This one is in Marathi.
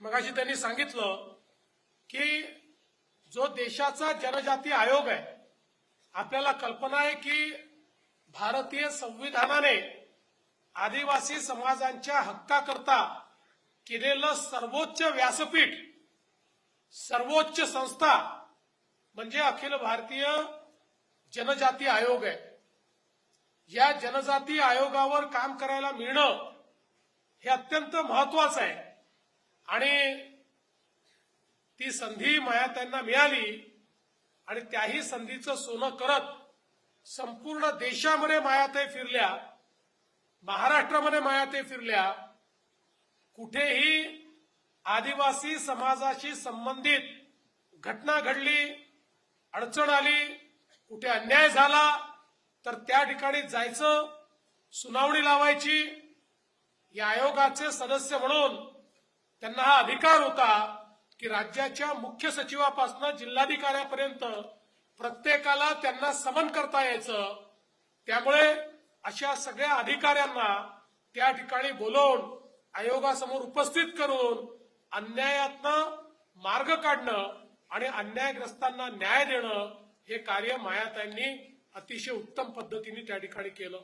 मगाशी त्यांनी सांगितलं की जो देशाचा जनजाती आयोग आहे, आपल्याला कल्पना आहे की भारतीय संविधानाने आदिवासी समाजांच्या हक्काकरता केलेलं सर्वोच्च व्यासपीठ, सर्वोच्च संस्था म्हणजे अखिल भारतीय जनजाती आयोग आहे। या जनजाती आयोगावर काम करायला मिळणं हे अत्यंत महत्वाचं आहे आणि ती संधी मायाताईंना मिळाली आणि त्याही संधीचं सोनं करत संपूर्ण देशामध्ये मायाताई फिरल्या, महाराष्ट्रामध्ये मायाताई फिरल्या। कुठेही आदिवासी समाजाशी संबंधित घटना घडली, अडचण आली, कुठे अन्याय झाला तर त्या ठिकाणी जायचं, सुनावणी लावायची। या आयोगाचे सदस्य म्हणून त्यांना हा अधिकार होता की राज्याच्या मुख्य सचिवापासून जिल्हाधिकाऱ्यापर्यंत प्रत्येकाला त्यांना समन करता यायचं। त्यामुळे अशा सगळ्या अधिकाऱ्यांना त्या ठिकाणी बोलवून आयोगासमोर उपस्थित करून अन्यायातनं मार्ग काढणं आणि अन्यायग्रस्तांना न्याय देणं हे कार्य मायाताईंनी अतिशय उत्तम पद्धतीने त्या ठिकाणी केलं।